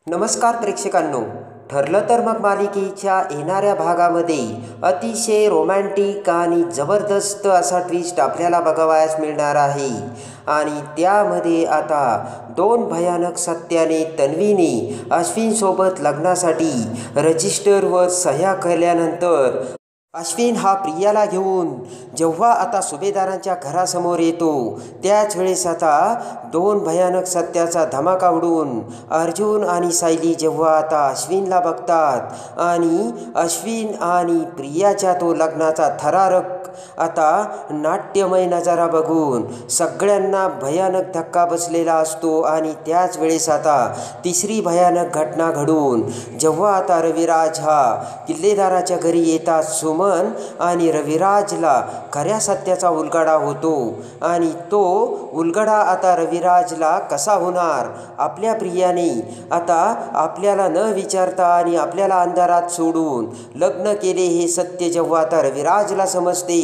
नमस्कार प्रेक्षकांनो, ठरलं तर मग मालिकेच्या येणाऱ्या भागामध्ये अतिशय रोमॅन्टिक आणि जबरदस्त असा ट्विस्ट आपल्याला बघावयास मिळणार आहे. आणि त्यामध्ये आता दोन भयानक सत्याने तन्वीने अश्विनसोबत लग्नासाठी रजिस्टरवर सह्या केल्यानंतर अश्विन हा प्रियाला घेऊन जेव्हा आता सुभेदारांच्या घरासमोर येतो, त्याच वेळेस आता दोन भयानक सत्याचा धमाका उडून अर्जुन आणि सायली जेव्हा आता अश्विनला बघतात आणि अश्विन आणि प्रियाच्या तो लग्नाचा थरारक आता नाट्यमय नजारा बघून सगळ्यांना भयानक धक्का बसलेला असतो. आणि त्याच वेळेस आता तिसरी भयानक घटना घडून जेव्हा आता रविराज हा किल्लेदाराच्या घरी येतात, सुमन आणि रविराजला खऱ्या सत्याचा उलगडा होतो. आणि तो उलगडा आता रविराजला कसा होणार, आपल्या प्रियाने आता आपल्याला न विचारता आणि आपल्याला अंधारात सोडून लग्न केले हे सत्य जेव्हा आता रविराजला समजते,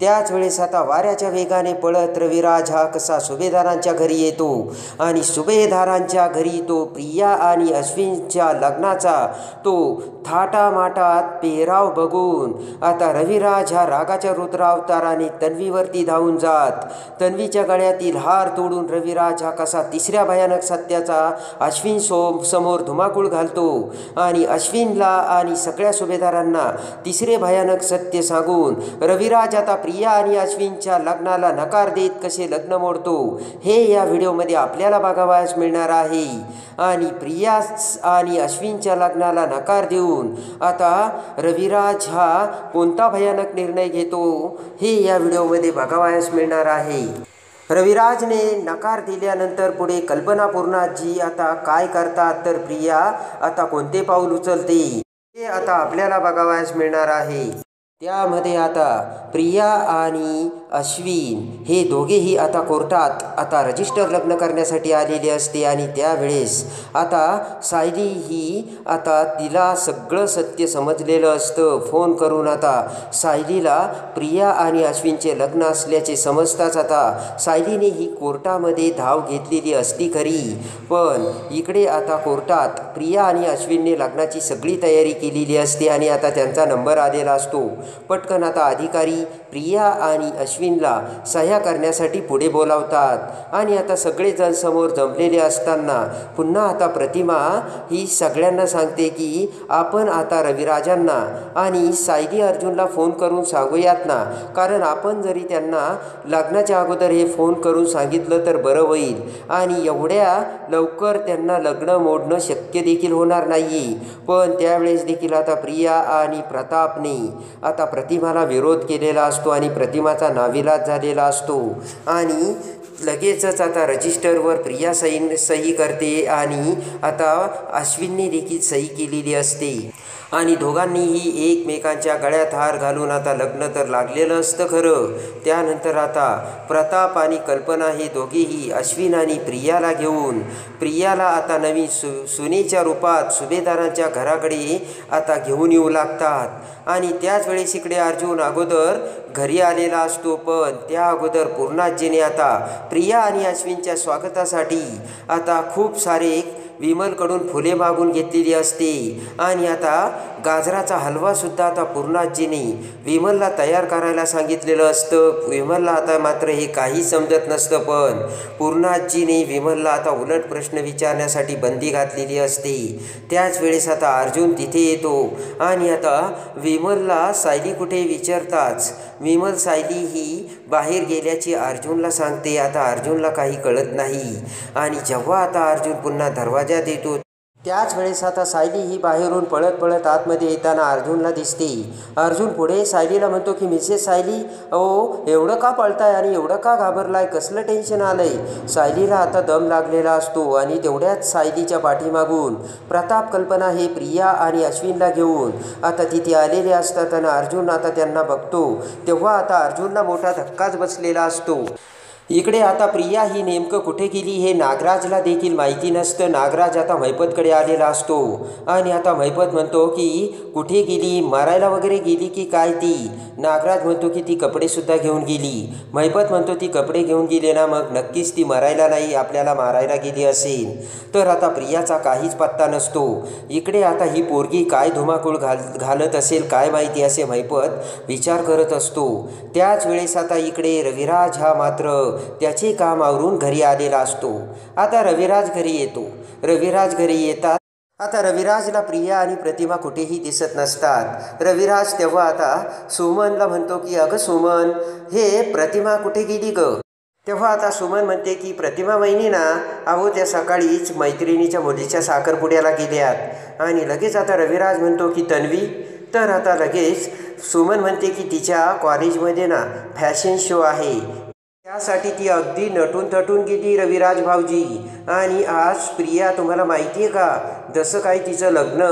त्याच वेळेस आता वाऱ्याच्या वेगाने पळत रविराज हा कसा सुभेदारांच्या घरी येतो. आणि सुभेदारांच्या घरी तो प्रिया आणि अश्विनच्या लग्नाचा तो थाटामाटात पेहराव बघून आता रविराज हा रागाच्या रुद्रावताराने तन्वीवरती धावून जात तन्वीच्या गळ्यातील हार तोडून रविराज हा कसा तिसऱ्या भयानक सत्याचा अश्विन समोर धुमाकूळ घालतो. आणि अश्विनला आणि सगळ्या सुभेदारांना तिसरे भयानक सत्य सांगून रविराज आता प्रिया आणि अश्विनच्या लग्नाला नकार देत कसे लग्न मोडतो हे या व्हिडिओमध्ये आपल्याला बघावयास मिळणार आहे. आणि प्रिया आणि अश्विनच्या लग्नाला नकार देऊन आता रविराज हा कोणता भयानक निर्णय घेतो हे या व्हिडिओमध्ये बघावयास मिळणार आहे. रविराजने नकार दिल्यानंतर पुढे कल्पना पूर्णाजी आता काय करतात, तर प्रिया आता कोणते पाऊल उचलते हे आता आपल्याला बघावयास मिळणार आहे. त्यामध्ये आता प्रिया आणि अश्विन हे दोघेही आता कोर्टात आता रजिस्टर लग्न करण्यासाठी आलेले असते. आणि त्यावेळेस आता सायली ही आता तिला सगळं सत्य समजलेलं असतं. फोन करून आता सायलीला प्रिया आणि अश्विनचे लग्न असल्याचे समजताच आता सायलीने ही कोर्टामध्ये धाव घेतलेली असती खरी, पण इकडे आता कोर्टात प्रिया आणि अश्विनने लग्नाची सगळी तयारी केलेली असते. आणि आता त्यांचा नंबर आलेला असतो. पटकन आता अधिकारी प्रिया आणि अश्विनला सह्या करण्यासाठी पुढे बोलावतात. आणि आता सगळेजण समोर जमलेले असताना पुन्हा आता प्रतिमा ही सगळ्यांना सांगते की आपण आता रविराजांना आणि सायली अर्जुनला फोन करून सांगूयात ना, कारण आपण जरी त्यांना लग्नाच्या अगोदर हे फोन करून सांगितलं तर बरं होईल. आणि एवढ्या लवकर त्यांना लग्न मोडणं शक्य देखील होणार नाही. पण त्यावेळेस देखील आता प्रिया आणि प्रतापने आता प्रतिमाला विरोध केलेला असतो आणि प्रतिमाचा नाविलाज झालेला असतो. आणि लगेचच आता रजिस्टरवर प्रिया सही करते आणि आता अश्विनने देखील सही केलेली असते. आणि दोघांनीही एकमेकांच्या गळ्यात हार घालून आता लग्न तर लागलेलं असतं खरं. त्यानंतर आता प्रताप आणि कल्पना हे दोघेही अश्विन आणि प्रियाला घेऊन प्रियाला आता नवीन सुनेच्या रूपात सुभेदारांच्या घराकडे आता घेऊन येऊ लागतात. आणि त्याच वेळेस इकडे अर्जुन अगोदर घरी आलेला असतो, पण त्या अगोदर पूर्णाजीने आता प्रिया आणि अश्विनच्या स्वागतासाठी आता खूप सारे विमलकडून फुले मागून घेतलेली असते. आणि आता गाजराचा हलवासुद्धा आता पूर्णाजीने विमलला तयार करायला सांगितलेलं असतं. विमलला आता मात्र हे काही समजत नसतं, पण पूर्णाजीने विमलला आता उलट प्रश्न विचारण्यासाठी बंदी घातलेली असते. त्याच वेळेस आता अर्जुन तिथे येतो आणि आता विमलला सायली कुठे विचारताच विमल सायली ही बाहेर गेल्याची अर्जुनला सांगते. आता अर्जुनला काही कळत नाही. आणि जेव्हा आता अर्जुन पुन्हा दरवाजात येतो, त्याच वेळेस आता सायली ही बाहेरून पळत पळत आतमध्ये येताना अर्जुनला दिसते. अर्जुन पुढे सायलीला म्हणतो की मिसेस सायली, अहो एवढं का पळताय आणि एवढं का घाबरलाय, कसलं टेन्शन आलंय. सायलीला आता दम लागलेला असतो. आणि तेवढ्याच सायलीच्या पाठीमागून प्रताप कल्पना हे प्रिया आणि अश्विनला घेऊन आता तिथे आलेले असतात. आणि अर्जुन आता त्यांना बघतो तेव्हा आता अर्जुनला मोठा धक्काच बसलेला असतो. इकडे आता प्रिया ही नेमकं कुठे गेली हे नागराजला देखील माहिती नसतं. नागराज आता महिपतकडे आलेला असतो आणि आता महिपत म्हणतो की कुठे गेली, मारायला वगैरे गेली की काय ती. नागराज म्हणतो की ती कपडेसुद्धा घेऊन गेली. महिपत म्हणतो ती कपडे घेऊन गेली ना, मग नक्कीच ती मरायला नाही, आपल्याला मारायला गेली असेल. तर आता प्रियाचा काहीच पत्ता नसतो. इकडे आता ही पोरगी काय धुमाकूळ घालत असेल काय माहिती, असे महिपत विचार करत असतो. त्याच वेळेस आता इकडे रविराज हा मात्र त्याचे काम आवरून घरी आलेला असतो. आता रविराज घरी येतो. रविराज घरी येतात. आता रविराजला प्रिया आणि प्रतिमा कुठेही दिसत नसतात. रविराज तेव्हा आता सुमनला म्हणतो की अगं सुमन, हे प्रतिमा कुठे गेली ग. तेव्हा आता सुमन म्हणते की प्रतिमा वहिनी ना, अहो त्या सकाळीच मैत्रिणीच्या मुलीच्या साखरपुड्याला गेल्यात. आणि लगेच आता रविराज म्हणतो की तन्वी. तर आता लगेच सुमन म्हणते की तिच्या कॉलेजमध्ये ना फॅशन शो आहे, त्यासाठी ती अगदी नटून थटून गेली रविराज भाऊजी. आणि आज प्रिया तुम्हाला माहिती आहे का, जसं काही तिचं लग्न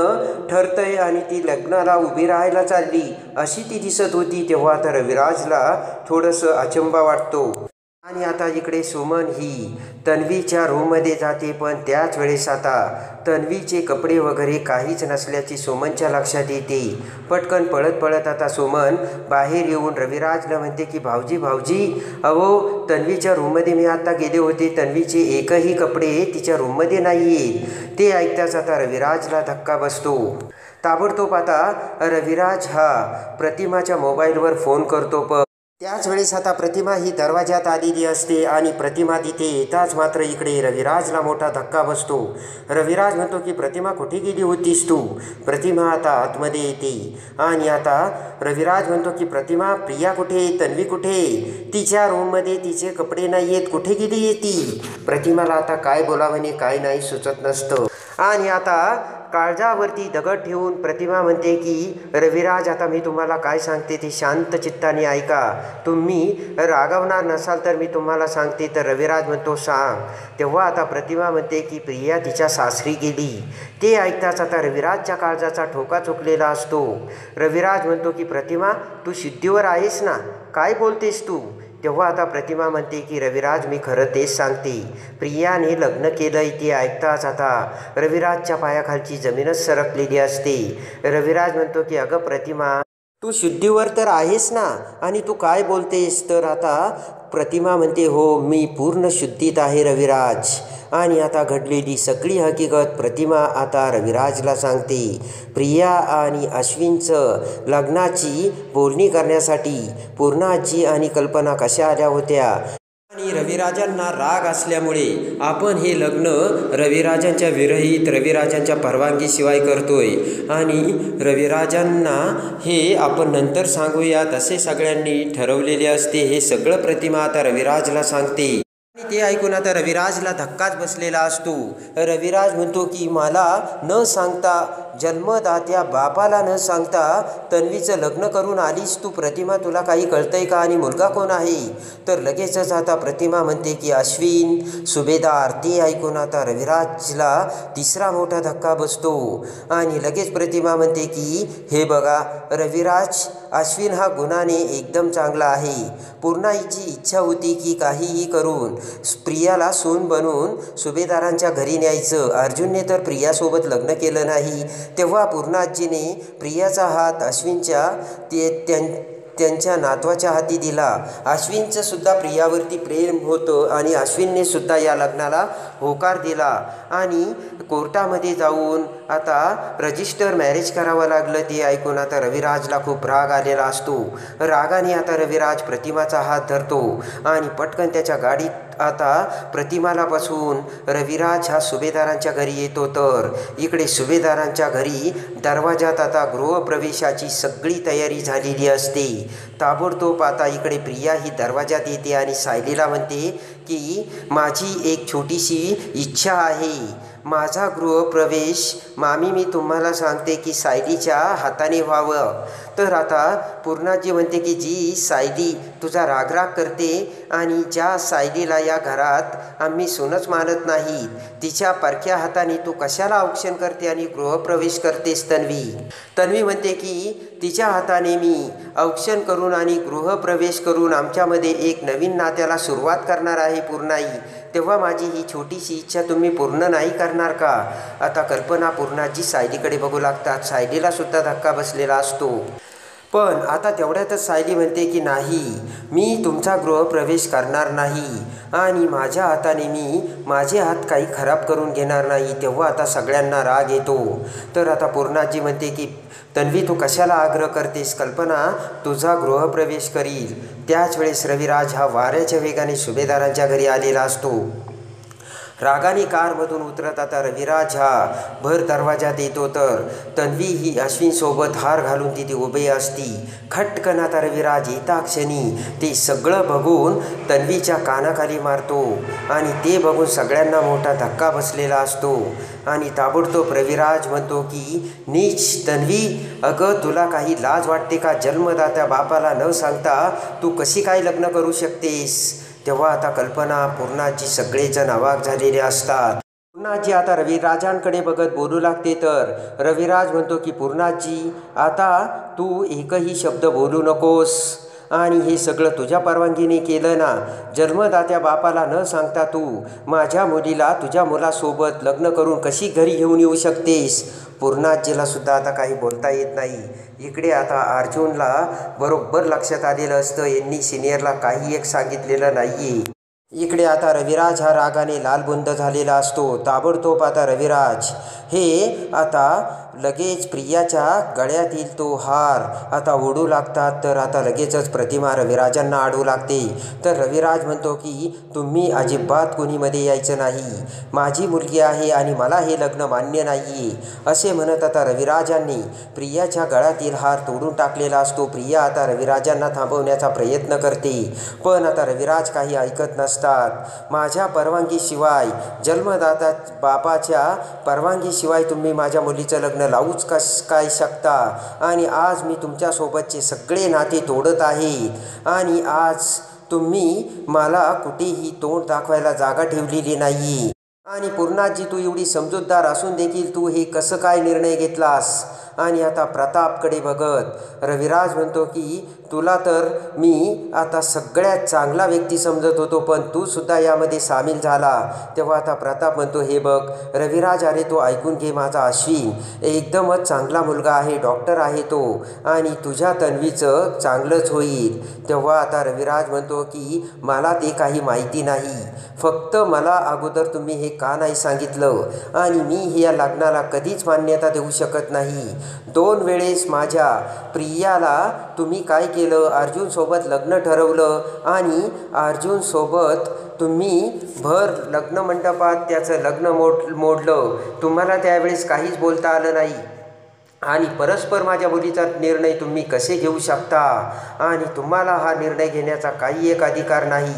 ठरतंय आणि ती लग्नाला उभी राहायला चालली अशी ती दिसत होती. तेव्हा आता रविराजला थोडंसं अचंबा वाटतो. आणि आता इकडे सुमन ही तन्वीच्या रूममध्ये जाते. पण त्याच वेळेस आता तन्वीचे कपडे वगैरे काहीच नसल्याची सुमनच्या लक्षात येते. पटकन पळत पळत आता सुमन बाहेर येऊन रविराजला म्हणते की भाऊजी भाऊजी, अहो तन्वीच्या रूममध्ये मी आता गेले होते, तन्वीचे एकही कपडे तिच्या रूममध्ये नाही आहेत. ते ऐकताच आता रविराजला धक्का बसतो. ताबडतोब आता रविराज हा प्रतिमाच्या मोबाईलवर फोन करतो. पण त्याच वेळेस आता प्रतिमा ही दरवाजात आलेली असते आणि प्रतिमा तिथे येताच मात्र इकडे रविराजला मोठा धक्का बसतो. रविराज म्हणतो की प्रतिमा कुठे गेली होतीस तू. प्रतिमा आता आतमध्ये येते आणि आता रविराज म्हणतो की प्रतिमा, प्रिया कुठे, तन्वी कुठे, तिच्या रूममध्ये तिचे कपडे नाही आहेत, कुठे गेली आहे ती. प्रतिमाला आता काय बोलावणे काय नाही सुचत नसतं. आणि आता काळजावरती दगड ठेवून प्रतिमा म्हणते की रविराज, आता मी तुम्हाला काय सांगते ते शांत चित्ताने ऐका. तुम्ही रागवणार नसाल तर मी तुम्हाला सांगते. तर रविराज म्हणतो सांग. तेव्हा आता प्रतिमा म्हणते की प्रिया तिच्या सासरी गेली. ते ऐकताच आता रविराजच्या काळजाचा ठोका चुकलेला असतो. रविराज म्हणतो की प्रतिमा, तू शुद्धीवर आहेस ना, काय बोलतेस तू. तेव्हा आता प्रतिमा म्हणते की रविराज, मी खरं तेच सांगते, प्रियाने लग्न केलंय. ते ऐकताच आता रविराजच्या पायाखालची जमीनच सरकलेली असते. रविराज म्हणतो की अगं प्रतिमा, तू शुद्धीवर तर आहेस ना, आणि तू काय बोलतेस. तर आता प्रतिमा म्हणते हो, मी पूर्ण शुद्धीत आहे रविराज. आणि आता घडलेली सगळी हकीकत प्रतिमा आता रविराजला सांगते. प्रिया आणि अश्विनचं लग्नाची बोलणी करण्यासाठी पूर्णाजी आणि कल्पना कशा आल्या होत्या. आणि रविराजांना राग असल्यामुळे आपण हे लग्न रविराजांच्या विरहित, रविराजांच्या परवानगीशिवाय करतोय आणि रविराजांना हे आपण नंतर सांगूयात असे सगळ्यांनी ठरवलेले असते. हे सगळं प्रतिमा आता रविराजला सांगते. आणि ते ऐकून आता रविराजला धक्काच बसलेला असतो. रविराज म्हणतो की मला न सांगता, जन्मदात्या बापाला न सांगता तन्वीचं लग्न करून आलीस तू. प्रतिमा, तुला काही कळतंय का, आणि मुलगा कोण आहे. तर लगेचच आता प्रतिमा म्हणते की अश्विन सुभेदार. ते ऐकून आता रविराजला तिसरा मोठा धक्का बसतो. आणि लगेच प्रतिमा म्हणते की हे बघा रविराज, अश्विन हा गुणाने एकदम चांगला आहे. पूर्णाईची इच्छा होती की काहीही करून प्रियाला सून बनवून सुभेदारांच्या घरी न्यायचं. अर्जुनने तर प्रियासोबत लग्न केलं नाही. तेव्हा पूर्णाजीने प्रियाचा हात अश्विनच्या त्यांच्या नातवाच्या हाती दिला. अश्विनचं सुद्धा प्रियावरती प्रेम होतं आणि अश्विनने सुद्धा या लग्नाला होकार दिला. आणि कोर्टामध्ये जाऊन आता रजिस्टर मॅरेज करावं लागलं. ते ऐकून आता रविराजला खूप राग आलेला असतो. रागाने आता रविराज प्रतिमाचा हात धरतो आणि पटकन त्याच्या गाडीत आता प्रतिमाला बसवून रविराज हा सुभेदारांच्या घरी येतो. तर इकडे सुभेदारांच्या घरी दरवाजात आता गृहप्रवेशाची सगळी तयारी झालेली असते. ताबडतोब आता इकडे प्रिया ही दरवाजात येते आणि सायलीला म्हणते की माझी एक छोटीशी इच्छा आहे. माझा गृहप्रवेश मामी मी तुम्हाला सांगते की सायलीच्या हाताने व्हावं. तर आता पूर्णाजी म्हणते की जी सायली तुझा रागराग करते आणि ज्या सायलीला या घरात आम्ही सूनच मानत नाही, तिच्या परक्या हाताने तू कशाला औक्षण करते आणि गृहप्रवेश करतेस तन्वी. तन्वी म्हणते की तिच्या हाताने मी औक्षण करून आणि गृहप्रवेश करून आमच्यामध्ये एक नवीन नात्याला सुरुवात करणार आहे पूर्णाई. तेव्हा माझी ही छोटीशी इच्छा तुम्ही पूर्ण नाही करणार का? आता कल्पना पूर्णाजी सायलीकडे बघू लागतात. सायलीला सुद्धा धक्का बसलेला असतो. पण आता तेवढ्यातच सायली म्हणते की नाही, मी तुमचा गृहप्रवेश करणार नाही आणि माझ्या हाताने मी माझे हात काही खराब करून घेणार नाही. तेव्हा आता सगळ्यांना राग येतो. तर आता पूर्णाजी म्हणते की तन्वी तू कशाला आग्रह करतेस? कल्पना तुझा गृहप्रवेश करील. त्याच वेळेस रविराज हा वाऱ्याच्या वेगाने सुभेदारांच्या घरी आलेला असतो. रागाने कारमधून उतरत आता रविराज हा भर दरवाजात येतो. तर तन्वी ही अश्विनसोबत हार घालून तिथे उभी असती. खटकन आता रविराज येता क्षणी ते सगळं बघून तन्वीच्या कानाखाली मारतो आणि ते बघून सगळ्यांना मोठा धक्का बसलेला असतो. आणि ताबडतोब रविराज म्हणतो की नीच तन्वी, अगं तुला काही लाज वाटते का? जन्मदात्या बापाला न सांगता तू कशी काय लग्न करू शकतेस? तेव्हा आता कल्पना पूर्णाजी सगळेजण अवाक झालेले असतात. पूर्णाजी आता रविराजांकडे बघत बोलू लागते. तर रविराज म्हणतो की पूर्णाजी आता तू एकही शब्द बोलू नकोस आणि हे सगळं तुझ्या परवानगीने केलं ना. जन्मदात्या बापाला न सांगता तू माझ्या मुलीला तुझ्या मुलासोबत लग्न करून कशी घरी घेऊन येऊ शकतेस? पूर्णाजीला सुद्धा आता काही बोलता येत नाही. इकडे आता अर्जुनला बरोबर लक्षात आलेलं असतं यांनी सिनियरला काही एक सांगितलेलं नाही. इकडे आता रविराज हा रागाने लालबुंद झालेला असतो. ताबडतोब आता रविराज हे आता लगेच प्रियाच्या गळ्यातील तो हार आता ओढू लागतात. तर आता लगेचच प्रतिमा रविराजांना आडू लागते. तर रविराज म्हणतो की तुम्ही अजिबात कुणीमध्ये यायचं नाही, माझी मुलगी आहे आणि मला हे लग्न मान्य नाही असे म्हणत आता रविराजांनी प्रियाच्या गळ्यातील हार तोडून टाकलेला असतो. प्रिया आता रविराजांना थांबवण्याचा प्रयत्न करते पण आता रविराज काही ऐकत नसतात. माझ्या परवानगीशिवाय, जन्मदाता बापाच्या परवानगीशिवाय तुम्ही माझ्या मुलीचं लग्न लावूच काय शकता? आणि आज मी तुमच्यासोबतचे सगळे नाते तोडत आहे आणि आज तुम्ही मला कुठेही तोंड दाखवायला जागा ठेवलेली नाही. आणि पूर्णाजी तू एवढी समजूतदार असून देखील तू हे कसं काय निर्णय घेतलास? आणि आता प्रतापकडे बघत रविराज म्हणतो की तुला तर मी आता सगळ्यात चांगला व्यक्ती समजत होतो पण तू सुद्धा यामध्ये सामील झाला. तेव्हा आता प्रताप म्हणतो हे बघ रविराज, अरे तो ऐकून घे, माझा अश्विन एकदमच चांगला मुलगा आहे, डॉक्टर आहे तो आणि तुझ्या तन्वीचं चांगलंच होईल. तेव्हा आता रविराज म्हणतो की मला ते काही माहिती नाही, फक्त मला अगोदर तुम्ही हे का नाही सांगितलं आणि मी या लग्नाला कधीच मान्यता देऊ शकत नाही. 2 वेळेस माझ्या प्रियाला तुम्ही काय केलं? अर्जुनसोबत लग्न ठरवलं आणि अर्जुनसोबत तुम्ही भर लग्न मंडपात त्याचं लग्न मोडलं. तुम्हाला त्यावेळेस काहीच बोलता आलं नाही आणि परस्पर माझ्या मुलीचा निर्णय तुम्ही कसे घेऊ शकता? आणि तुम्हाला हा निर्णय घेण्याचा काही एक अधिकार नाही.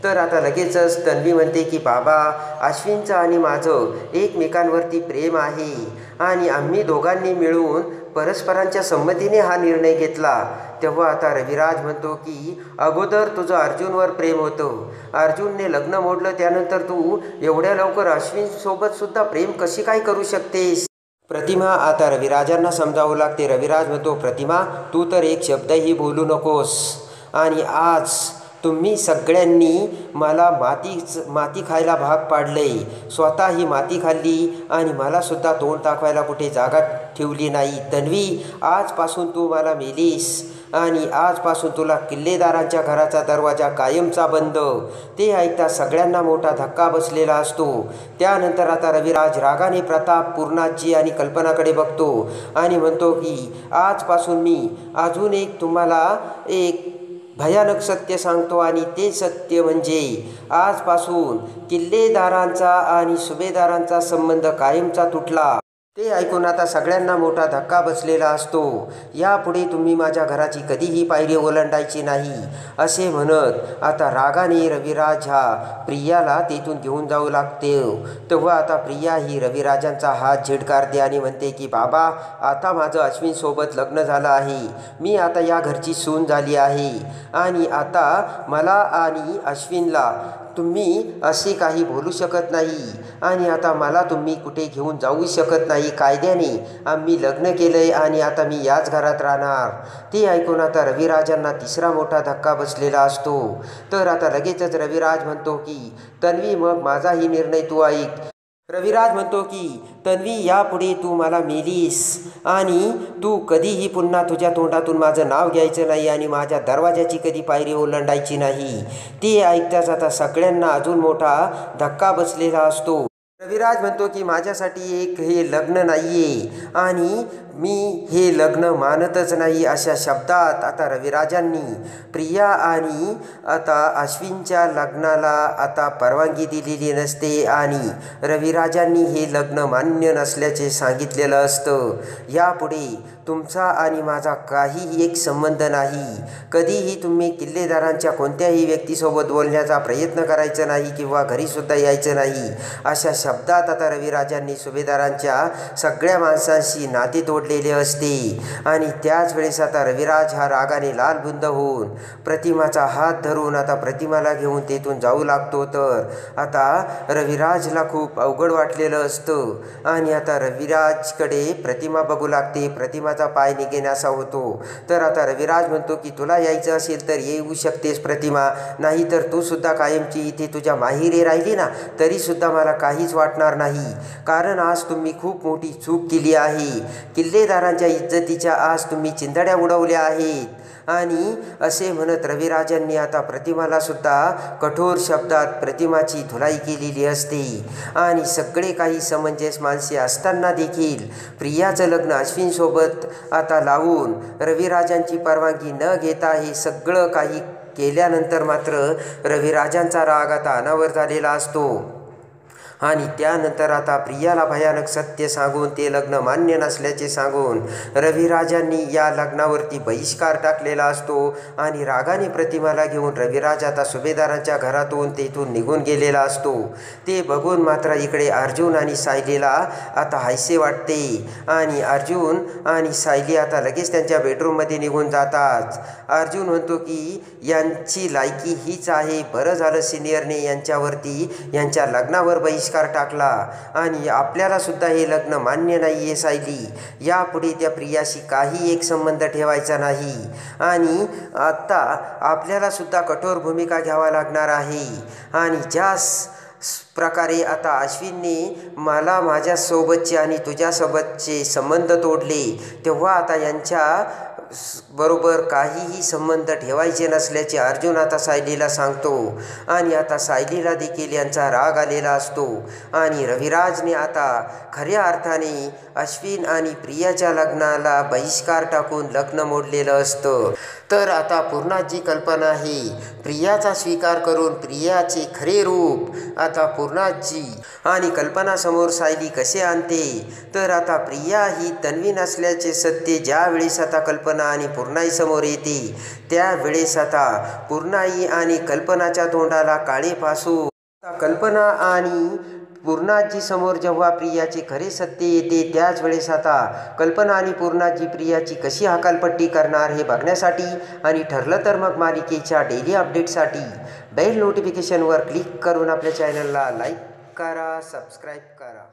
तर आता लगेचच तन्वी म्हणते की बाबा, अश्विनचं आणि माझं एकमेकांवरती प्रेम आहे आणि आम्ही दोघांनी मिळून परस्परांच्या संमतीने हा निर्णय घेतला. तेव्हा आता रविराज म्हणतो की अगोदर तुझं अर्जुनवर प्रेम होतं, अर्जुनने लग्न मोडलं, त्यानंतर तू एवढ्या लवकर अश्विनसोबत सुद्धा प्रेम कशी काय करू शकतेस? प्रतिमा आता रविराजांना समजावू लागते. रविराज म्हणतो प्रतिमा तू तर एक शब्दही बोलू नकोस आणि आज तुम्ही सगळ्यांनी मला माती खायला भाग पाडले. स्वतः ही माती खाल्ली आणि मलासुद्धा तोंड दाखवायला कुठे जागा ठेवली नाही. तन्वी, आजपासून तू मला मेलीस आणि आजपासून तुला किल्लेदारांच्या घराचा दरवाजा कायमचा बंद. ते ऐकता सगळ्यांना मोठा धक्का बसलेला असतो. त्यानंतर आता रविराज रागाने प्रताप, पूर्णाजी आणि कल्पनाकडे बघतो आणि म्हणतो की आजपासून मी अजून एक तुम्हाला एक भयानक सत्य सांगतो आणि ते सत्य म्हणजे आजपासून किल्लेदारांचा आणि सुभेदारांचा संबंध कायमचा तुटला. ते ऐकून आता सगळ्यांना मोठा धक्का बसलेला असतो. यापुढे तुम्ही माझ्या घराची कधीही पायरी ओलांडायची नाही असे म्हणत आता रागाने रविराज हा प्रियाला तेथून घेऊन जाऊ लागते. तेव्हा आता प्रिया ही रविराजांचा हात झिडकारते आणि म्हणते की बाबा, आता माझं अश्विनसोबत लग्न झालं आहे. मी आता या घरची सून झाली आहे आणि आता मला आणि अश्विनला तुम्ही असे काही बोलू शकत नाही आणि आता मला तुम्ही कुठे घेऊन जाऊ शकत नाही. कायद्याने आम्ही लग्न केलंय आणि आता मी याच घरात राहणार. ते ऐकून आता रविराजांना तिसरा मोठा धक्का बसलेला असतो. तर आता लगेचच रविराज म्हणतो की तन्वी, मग माझाही निर्णय तू ऐक. रविराज म्हणतो की तन्वी, यापुढे तू मला मेलीस आणि तू कधीही पुन्हा तुझ्या तोंडातून माझं नाव घ्यायचं नाही आणि माझ्या दरवाजाची कधी पायरी ओलांडायची नाही. ते ऐकताच आता सगळ्यांना अजून मोठा धक्का बसलेला असतो. रविराज म्हणतो की माझ्यासाठी एक हे लग्न नाही आहे आणि मी हे लग्न मानतच नाही. अशा शब्दात आता रविराजांनी प्रिया आणि आता अश्विनच्या लग्नाला आता परवानगी दिलेली नसते आणि रविराजांनी हे लग्न मान्य नसल्याचे सांगितलेलं असतं. यापुढे तुमचा आणि माझा काहीही एक संबंध नाही. कधीही तुम्ही किल्लेदारांच्या कोणत्याही व्यक्तीसोबत बोलण्याचा प्रयत्न करायचा नाही किंवा घरीसुद्धा यायचं नाही. अशा शब्दात आता रविराजांनी सुभेदारांच्या सगळ्या माणसांशी नाते तोडलेले असते आणि त्याच वेळेस आता रविराज हा रागाने लालबुंद होऊन प्रतिमाचा हात धरून आता प्रतिमाला घेऊन तेथून जाऊ लागतो. तर आता रविराजला खूप अवघड वाटलेलं असतं आणि आता रविराजकडे प्रतिमा बघू लागते. प्रतिमाचा पाय निघेनासा होतो. तर आता रविराज म्हणतो की तुला यायचं असेल तर येऊ शकतेस प्रतिमा, नाही तर तू सुद्धा कायमची इथे तुझ्या माहेरी राहिली ना तरीसुद्धा मला काहीच वाटणार नाही. कारण आज तुम्ही खूप मोठी चूक केली आहे. किल्लेदारांच्या इज्जतीच्या आज तुम्ही चिंधड्या उडवल्या आहेत आणि असे म्हणत रविराजांनी आता प्रतिमाला सुद्धा कठोर शब्दात प्रतिमाची धुलाई केलेली असते. आणि सगळे काही समंजस माणसे असताना देखील प्रियाचं लग्न अश्विनसोबत आता लावून रविराजांची परवानगी न घेता हे सगळं काही केल्यानंतर मात्र रविराजांचा राग आता अनावर झालेला असतो आणि त्यानंतर आता प्रियाला भयानक सत्य सांगून ते लग्न मान्य नसल्याचे सांगून रविराजांनी या लग्नावरती बहिष्कार टाकलेला असतो आणि रागाने प्रतिमाला घेऊन रविराज आता सुभेदारांच्या घरातून तेथून निघून गेलेला असतो. ते बघून मात्र इकडे अर्जुन आणि सायलीला आता हायसे वाटते आणि अर्जुन आणि सायली आता लगेच त्यांच्या बेडरूममध्ये निघून जातात. अर्जुन म्हणतो की यांची लायकी हीच आहे. बरं झालं सिनियरने यांच्या लग्नावर बहिष्कार टाकला आणि आपल्याला सुद्धा हे लग्न मान्य नाही आहे. सायली, यापुढे त्या प्रियाशी काही एक संबंध ठेवायचा नाही आणि आता आपल्याला सुद्धा कठोर भूमिका घ्यावा लागणार आहे. आणि ज्या प्रकारे आता अश्विनने मला माझ्यासोबतचे आणि तुझ्यासोबतचे संबंध तोडले, तेव्हा आता यांच्या बरोबर काहीही संबंध ठेवायचे नसल्याचे अर्जुन आता सायलीला सांगतो आणि आता सायलीला देखील यांचा राग आलेला असतो आणि रविराजने आता खऱ्या अर्थाने अश्विन आणि प्रियाच्या लग्नाला बहिष्कार टाकून लग्न मोडलेलं असतं. तर आता पुन्हा जी कल्पना आहे प्रियाचा स्वीकार करून प्रियाचे खरे रूप आता पूर्णाजी आणि कल्पनासमोर सायली कसे आणते. तर आता प्रिया ही तन्वी नसल्याचे सत्य ज्या वेळेस आता कल्पना आणि पूर्णाई समोर येते त्यावेळेस आता पूर्णाई आणि कल्पनाच्या तोंडाला काळे फासू. कल्पना आणि पूर्णाजी समोर जेव्हा प्रियाचे खरे सत्य येते त्याच वेळेस आता कल्पना आणि पूर्णाजी प्रियाची कशी हकालपट्टी करणार हे बघण्यासाठी आणि ठरलं तर मग मालिकेच्या डेली अपडेटसाठी बेल नोटिफिकेशनवर क्लिक करून आपल्या चॅनलला लाईक करा, सबस्क्राईब करा.